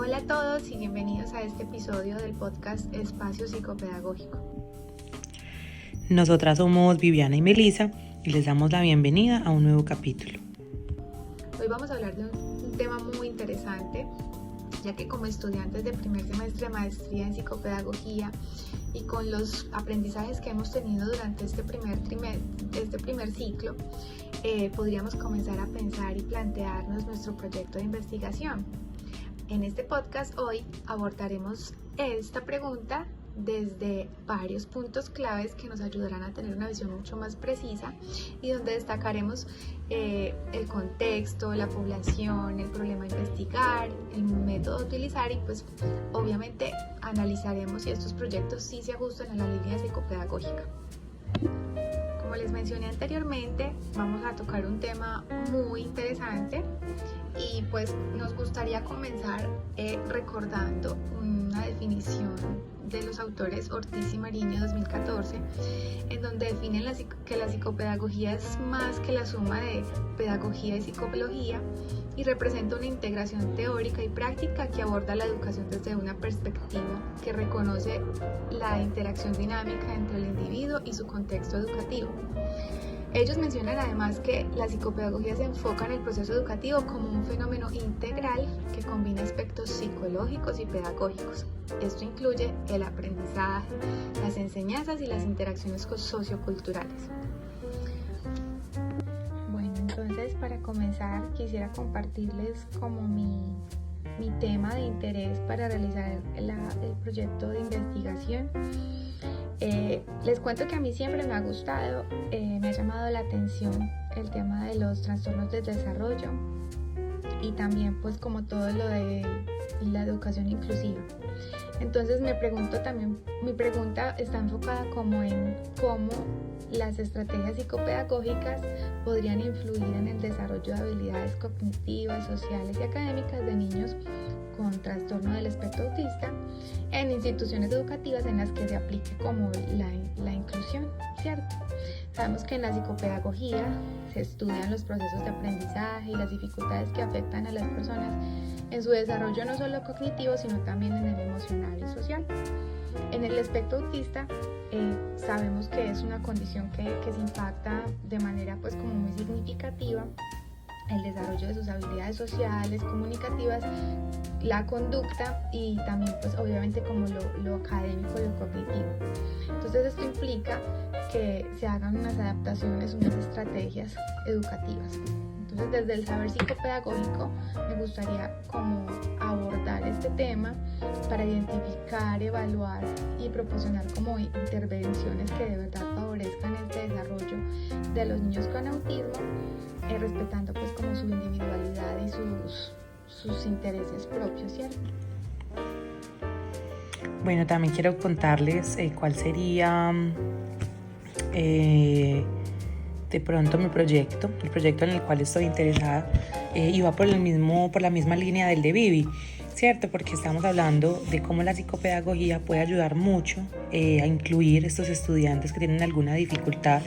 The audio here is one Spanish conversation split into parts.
Hola a todos y bienvenidos a este episodio del podcast Espacio Psicopedagógico. Nosotras somos Viviana y Melissa y les damos la bienvenida a un nuevo capítulo. Hoy vamos a hablar de un tema muy interesante, ya que como estudiantes de primer semestre de maestría en psicopedagogía y con los aprendizajes que hemos tenido durante este primer ciclo, podríamos comenzar a pensar y plantearnos nuestro proyecto de investigación. En este podcast hoy abordaremos esta pregunta desde varios puntos claves que nos ayudarán a tener una visión mucho más precisa y donde destacaremos el contexto, la población, el problema a investigar, el método a utilizar y pues obviamente analizaremos si estos proyectos sí se ajustan a la línea psicopedagógica. Como les mencioné anteriormente, vamos a tocar un tema muy interesante y pues nos gustaría comenzar recordando una definición de los autores Ortiz y Mariño 2014, en donde definen que la psicopedagogía es más que la suma de pedagogía y psicología y representa una integración teórica y práctica que aborda la educación desde una perspectiva que reconoce la interacción dinámica entre el individuo y su contexto educativo. Ellos mencionan además que la psicopedagogía se enfoca en el proceso educativo como un fenómeno integral que combina aspectos psicológicos y pedagógicos. Esto incluye el aprendizaje, las enseñanzas y las interacciones socioculturales. Bueno, entonces para comenzar quisiera compartirles como mi tema de interés para realizar el proyecto de investigación. Les cuento que a mí siempre me ha gustado, me ha llamado la atención el tema de los trastornos del desarrollo y también pues como todo lo de la educación inclusiva. Entonces mi pregunta está enfocada como en cómo las estrategias psicopedagógicas podrían influir en el desarrollo de habilidades cognitivas, sociales y académicas de niños con trastorno del espectro autista en instituciones educativas en las que se aplique como la inclusión, ¿cierto? Sabemos que en la psicopedagogía se estudian los procesos de aprendizaje y las dificultades que afectan a las personas en su desarrollo no solo cognitivo, sino también en el emocional y social. En el espectro autista sabemos que es una condición que se impacta de manera pues como muy significativa el desarrollo de sus habilidades sociales, comunicativas, la conducta y también pues obviamente como lo académico y lo cognitivo. Entonces esto implica que se hagan unas adaptaciones, unas estrategias educativas. Entonces desde el saber psicopedagógico me gustaría como abordar este tema para identificar, evaluar y proporcionar como intervenciones que de verdad favorezcan este desarrollo de los niños con autismo, respetando pues como su individualidad y sus intereses propios, ¿cierto? Bueno, también quiero contarles cuál sería de pronto mi proyecto, el proyecto en el cual estoy interesada y va por la misma línea del de Vivi, ¿cierto? Porque estamos hablando de cómo la psicopedagogía puede ayudar mucho a incluir estos estudiantes que tienen alguna dificultad.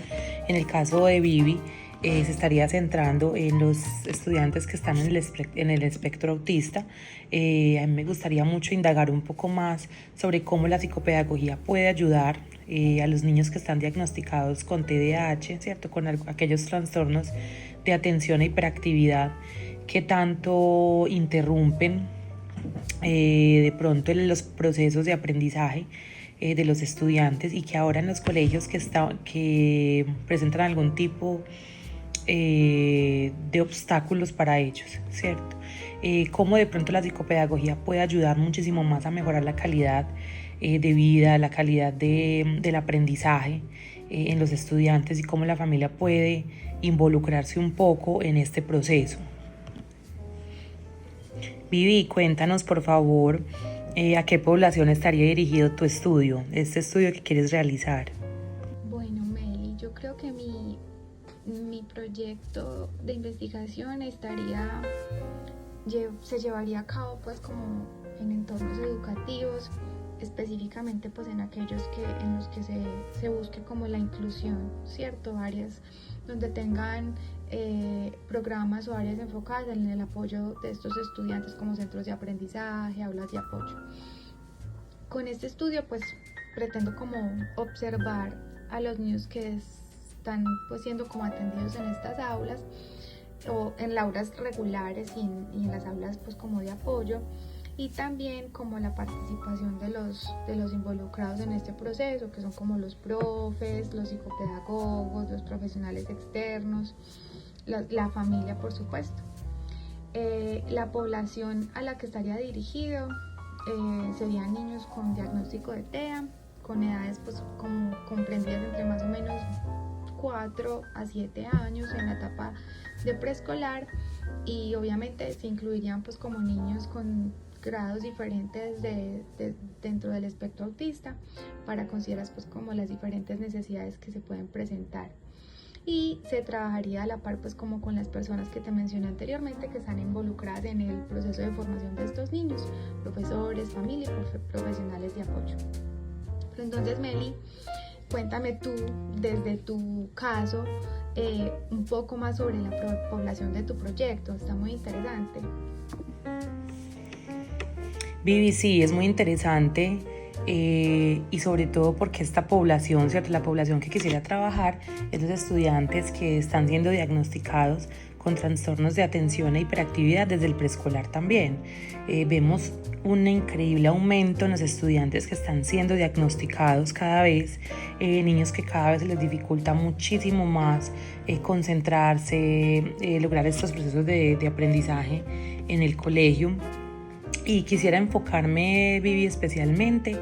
En el caso de Vivi, se estaría centrando en los estudiantes que están en el espectro autista. A mí me gustaría mucho indagar un poco más sobre cómo la psicopedagogía puede ayudar a los niños que están diagnosticados con TDAH, ¿cierto? Con aquellos trastornos de atención e hiperactividad que tanto interrumpen de pronto en los procesos de aprendizaje de los estudiantes y que ahora en los colegios que presentan algún tipo de obstáculos para ellos, ¿cierto? Cómo de pronto la psicopedagogía puede ayudar muchísimo más a mejorar la calidad de vida, la calidad del aprendizaje en los estudiantes y cómo la familia puede involucrarse un poco en este proceso. Vivi, cuéntanos por favor a qué población estaría dirigido tu estudio, este estudio que quieres realizar. Bueno, Meli, yo creo que mi proyecto de investigación se llevaría a cabo pues como en entornos educativos, específicamente pues en aquellos en los que se busque como la inclusión, ¿cierto? Áreas donde tengan programas o áreas enfocadas en el apoyo de estos estudiantes como centros de aprendizaje, aulas de apoyo. Con este estudio pues pretendo como observar a los niños que están pues siendo como atendidos en estas aulas o en las aulas regulares y en las aulas pues como de apoyo, y también como la participación de los involucrados en este proceso, que son como los profes, los psicopedagogos, los profesionales externos, la familia por supuesto. La población a la que estaría dirigido serían niños con diagnóstico de TEA, con edades pues como comprendidas entre más o menos 4 a 7 años en la etapa de preescolar, y obviamente se incluirían pues como niños con grados diferentes dentro del espectro autista para considerar pues como las diferentes necesidades que se pueden presentar, y se trabajaría a la par pues como con las personas que te mencioné anteriormente que están involucradas en el proceso de formación de estos niños, profesores, familia y profesionales de apoyo. Pero entonces, Meli, cuéntame tú desde tu caso un poco más sobre la población de tu proyecto. Está muy interesante. Vivi, sí, es muy interesante y sobre todo porque esta población, ¿cierto? La población que quisiera trabajar es los estudiantes que están siendo diagnosticados con trastornos de atención e hiperactividad desde el preescolar también. Vemos un increíble aumento en los estudiantes que están siendo diagnosticados cada vez, niños que cada vez se les dificulta muchísimo más concentrarse, lograr estos procesos de aprendizaje en el colegio. Y quisiera enfocarme, Vivi, especialmente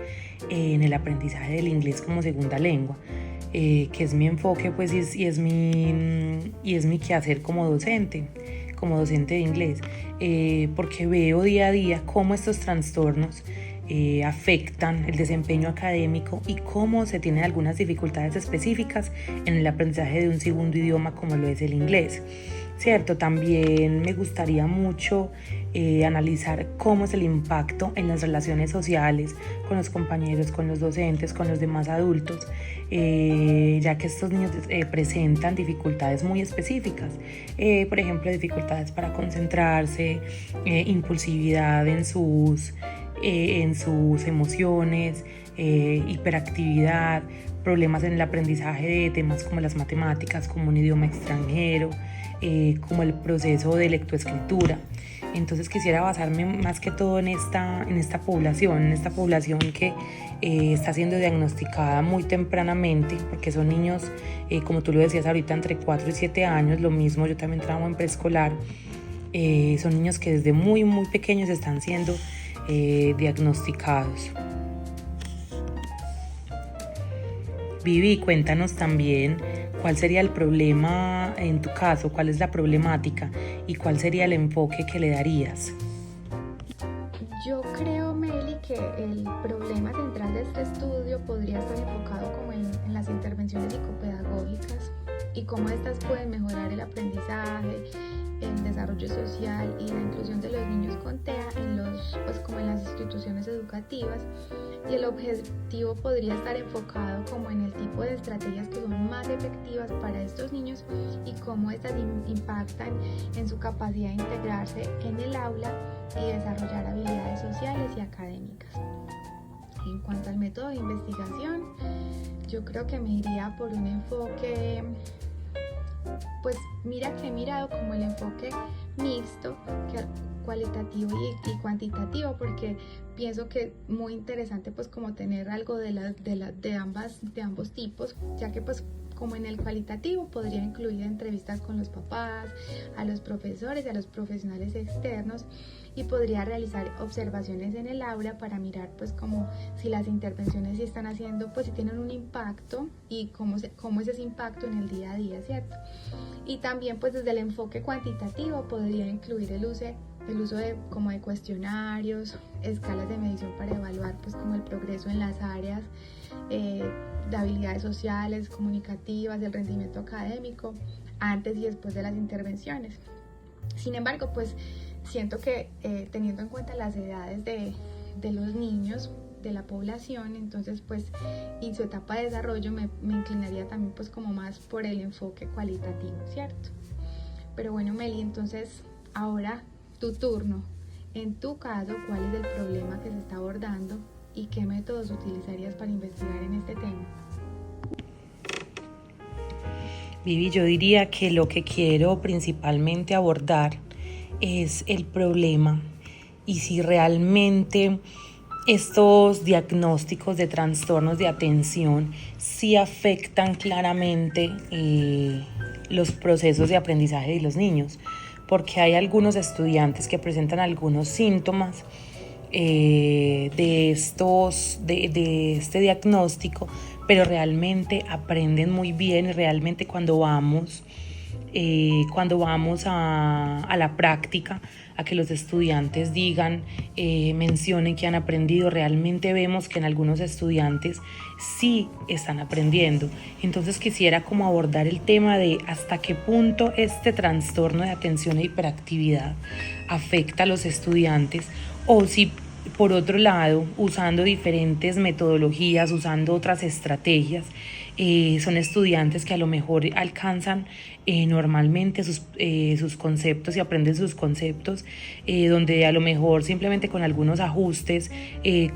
en el aprendizaje del inglés como segunda lengua, que es mi enfoque pues, y es mi quehacer como docente de inglés, porque veo día a día cómo estos trastornos afectan el desempeño académico y cómo se tienen algunas dificultades específicas en el aprendizaje de un segundo idioma como lo es el inglés. Cierto, también me gustaría mucho analizar cómo es el impacto en las relaciones sociales con los compañeros, con los docentes, con los demás adultos, ya que estos niños presentan dificultades muy específicas, por ejemplo, dificultades para concentrarse, impulsividad en sus emociones, hiperactividad, problemas en el aprendizaje de temas como las matemáticas, como un idioma extranjero, como el proceso de lectoescritura. Entonces quisiera basarme más que todo en esta población que está siendo diagnosticada muy tempranamente, porque son niños, como tú lo decías ahorita, entre 4 y 7 años, lo mismo, yo también trabajo en preescolar, son niños que desde muy muy pequeños están siendo diagnosticados. Vivi, cuéntanos también cuál sería el problema en tu caso, cuál es la problemática y cuál sería el enfoque que le darías. Yo creo, Meli, que el problema central de este estudio podría estar enfocado como en las intervenciones psicopedagógicas y cómo estas pueden mejorar el aprendizaje, el desarrollo social y la inclusión de los niños con TEA como en las instituciones educativas, y el objetivo podría estar enfocado como en el tipo de estrategias que son más efectivas para estos niños y cómo estas impactan en su capacidad de integrarse en el aula y desarrollar habilidades sociales y académicas. En cuanto al método de investigación, yo creo que me iría por un enfoque, pues mira que he mirado como el enfoque mixto, cualitativo y cuantitativo, porque pienso que es muy interesante pues como tener algo de ambos tipos, ya que pues como en el cualitativo podría incluir entrevistas con los papás, a los profesores y a los profesionales externos, y podría realizar observaciones en el aula para mirar pues como si las intervenciones sí están haciendo, pues si tienen un impacto y cómo es ese impacto en el día a día, ¿cierto? Y también pues desde el enfoque cuantitativo podría incluir el uso de cuestionarios, escalas de medición para evaluar pues como el progreso en las áreas de habilidades sociales, comunicativas, del rendimiento académico, antes y después de las intervenciones. Sin embargo, pues siento que teniendo en cuenta las edades de los niños, de la población, entonces pues y su etapa de desarrollo me inclinaría también pues como más por el enfoque cualitativo, ¿cierto? Pero bueno, Meli, entonces ahora tu turno. En tu caso, ¿cuál es el problema que se está abordando y qué métodos utilizarías para investigar en este tema? Vivi, yo diría que lo que quiero principalmente abordar es el problema y si realmente estos diagnósticos de trastornos de atención sí afectan claramente los procesos de aprendizaje de los niños, porque hay algunos estudiantes que presentan algunos síntomas de este diagnóstico, pero realmente aprenden muy bien y realmente cuando vamos a la práctica, a que los estudiantes digan, mencionen que han aprendido, realmente vemos que en algunos estudiantes sí están aprendiendo. Entonces quisiera como abordar el tema de hasta qué punto este trastorno de atención e hiperactividad afecta a los estudiantes o si por otro lado, usando diferentes metodologías, usando otras estrategias, son estudiantes que a lo mejor alcanzan normalmente sus conceptos y aprenden sus conceptos, donde a lo mejor simplemente con algunos ajustes,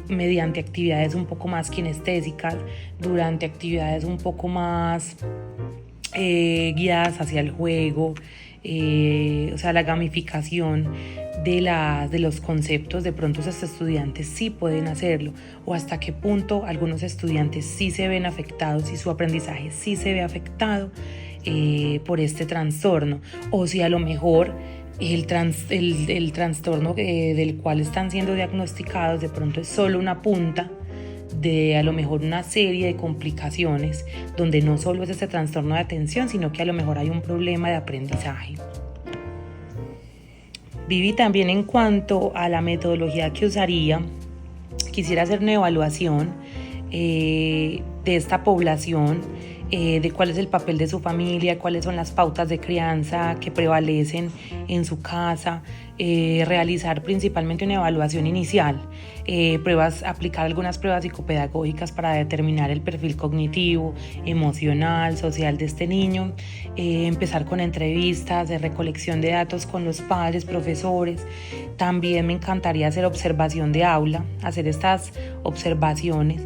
mediante actividades un poco más kinestésicas, durante actividades un poco más guiadas hacia el juego, o sea, la gamificación de los conceptos, de pronto estos estudiantes sí pueden hacerlo, o hasta qué punto algunos estudiantes sí se ven afectados y su aprendizaje sí se ve afectado por este trastorno, o si a lo mejor el trastorno del cual están siendo diagnosticados de pronto es solo una punta de a lo mejor una serie de complicaciones donde no solo es ese trastorno de atención, sino que a lo mejor hay un problema de aprendizaje. Vivi, también en cuanto a la metodología que usaría, quisiera hacer una evaluación de esta población, de cuál es el papel de su familia, cuáles son las pautas de crianza que prevalecen en su casa, realizar principalmente una evaluación inicial, aplicar algunas pruebas psicopedagógicas para determinar el perfil cognitivo, emocional, social de este niño, empezar con entrevistas de recolección de datos con los padres, profesores. También me encantaría hacer observación de aula, hacer estas observaciones.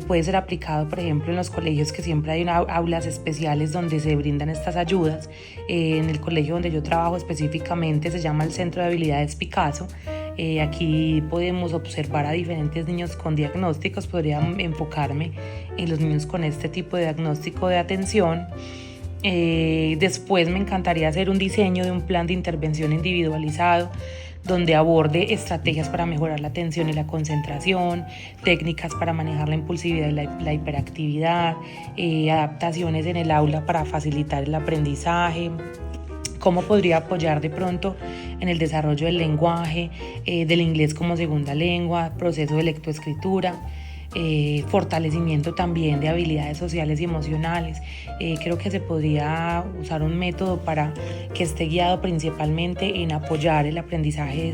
Puede ser aplicado, por ejemplo, en los colegios que siempre hay aulas especiales donde se brindan estas ayudas. En el colegio donde yo trabajo específicamente se llama el Centro de Habilidades Picasso. Aquí podemos observar a diferentes niños con diagnósticos. Podría enfocarme en los niños con este tipo de diagnóstico de atención. Después me encantaría hacer un diseño de un plan de intervención individualizado donde aborde estrategias para mejorar la atención y la concentración, técnicas para manejar la impulsividad y la hiperactividad, adaptaciones en el aula para facilitar el aprendizaje, cómo podría apoyar de pronto en el desarrollo del lenguaje, del inglés como segunda lengua, proceso de lectoescritura, fortalecimiento también de habilidades sociales y emocionales. Creo que se podría usar un método para que esté guiado principalmente en apoyar el aprendizaje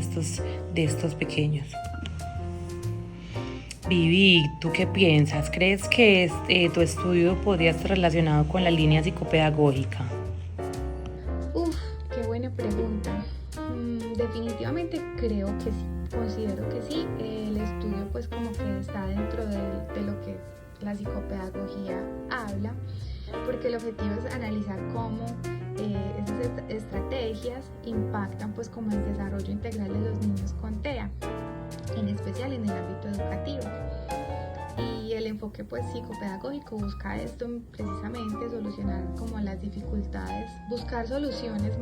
de estos pequeños. Vivi, ¿tú qué piensas? ¿Crees que tu estudio podría estar relacionado con la línea psicopedagógica? Qué buena pregunta. Definitivamente creo que sí. Considero que sí, el estudio pues como que está dentro de lo que la psicopedagogía habla, porque el objetivo es analizar cómo esas estrategias impactan pues como el desarrollo integral de los niños con TEA, en especial en el ámbito educativo. Y el enfoque pues psicopedagógico busca esto precisamente, solucionar como las dificultades, buscar soluciones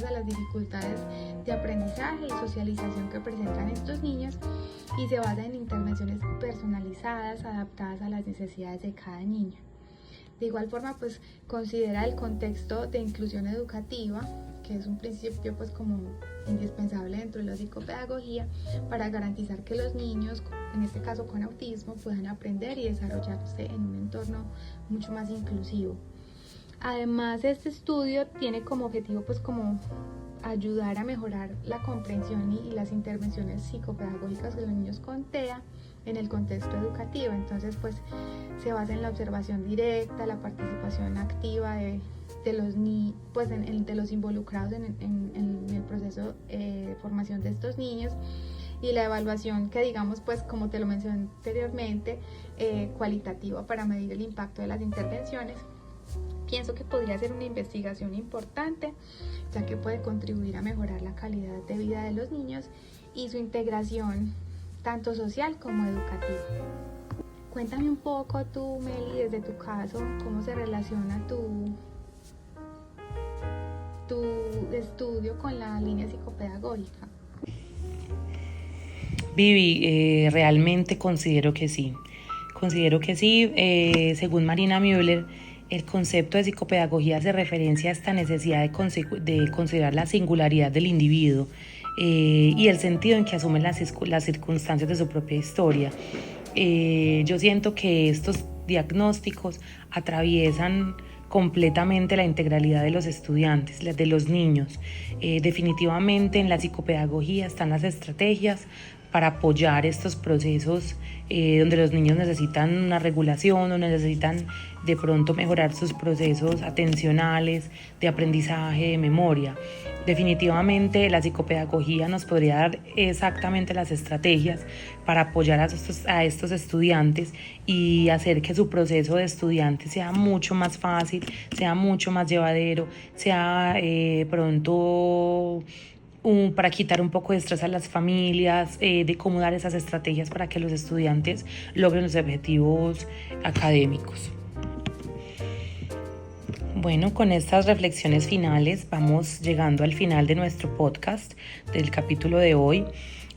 a las dificultades de aprendizaje y socialización que presentan estos niños, y se basa en intervenciones personalizadas, adaptadas a las necesidades de cada niño. De igual forma, pues considera el contexto de inclusión educativa, que es un principio pues como indispensable dentro de la psicopedagogía para garantizar que los niños, en este caso con autismo, puedan aprender y desarrollarse en un entorno mucho más inclusivo. Además, este estudio tiene como objetivo pues como ayudar a mejorar la comprensión y las intervenciones psicopedagógicas de los niños con TEA en el contexto educativo. Entonces pues se basa en la observación directa, la participación activa de de los involucrados en el proceso de formación de estos niños, y la evaluación que, digamos, pues como te lo mencioné anteriormente, cualitativa para medir el impacto de las intervenciones. Pienso que podría ser una investigación importante, ya que puede contribuir a mejorar la calidad de vida de los niños y su integración tanto social como educativa. Cuéntame un poco tú, Meli, desde tu caso, cómo se relaciona tu estudio con la línea psicopedagógica. Vivi, realmente considero que sí. Según Marina Müller, el concepto de psicopedagogía hace referencia a esta necesidad de considerar la singularidad del individuo y el sentido en que asume las circunstancias de su propia historia. Yo siento que estos diagnósticos atraviesan completamente la integralidad de los estudiantes, de los niños. Definitivamente en la psicopedagogía están las estrategias para apoyar estos procesos donde los niños necesitan una regulación o necesitan de pronto mejorar sus procesos atencionales, de aprendizaje, de memoria. Definitivamente la psicopedagogía nos podría dar exactamente las estrategias para apoyar a estos estudiantes y hacer que su proceso de estudiante sea mucho más fácil, sea mucho más llevadero, sea para quitar un poco de estrés a las familias, de cómo dar esas estrategias para que los estudiantes logren los objetivos académicos. Bueno, con estas reflexiones finales vamos llegando al final de nuestro podcast, del capítulo de hoy.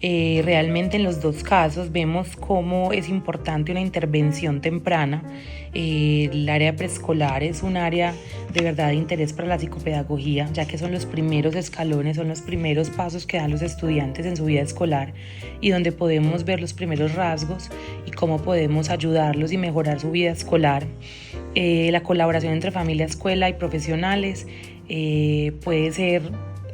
Realmente en los dos casos vemos cómo es importante una intervención temprana. El área preescolar es un área de verdad de interés para la psicopedagogía, ya que son los primeros escalones, son los primeros pasos que dan los estudiantes en su vida escolar y donde podemos ver los primeros rasgos y cómo podemos ayudarlos y mejorar su vida escolar. La colaboración entre familia, escuela y profesionales puede ser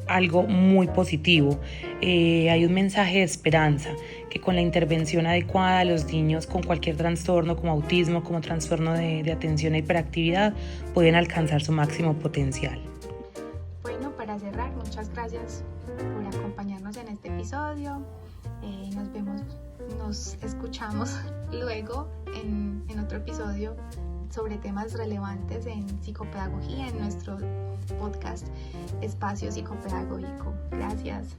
algo muy positivo. Hay un mensaje de esperanza, que con la intervención adecuada los niños con cualquier trastorno como autismo, como trastorno de atención e hiperactividad pueden alcanzar su máximo potencial. Bueno, para cerrar, muchas gracias por acompañarnos en este episodio. Nos escuchamos luego en otro episodio sobre temas relevantes en psicopedagogía en nuestro podcast Espacio Psicopedagógico. Gracias.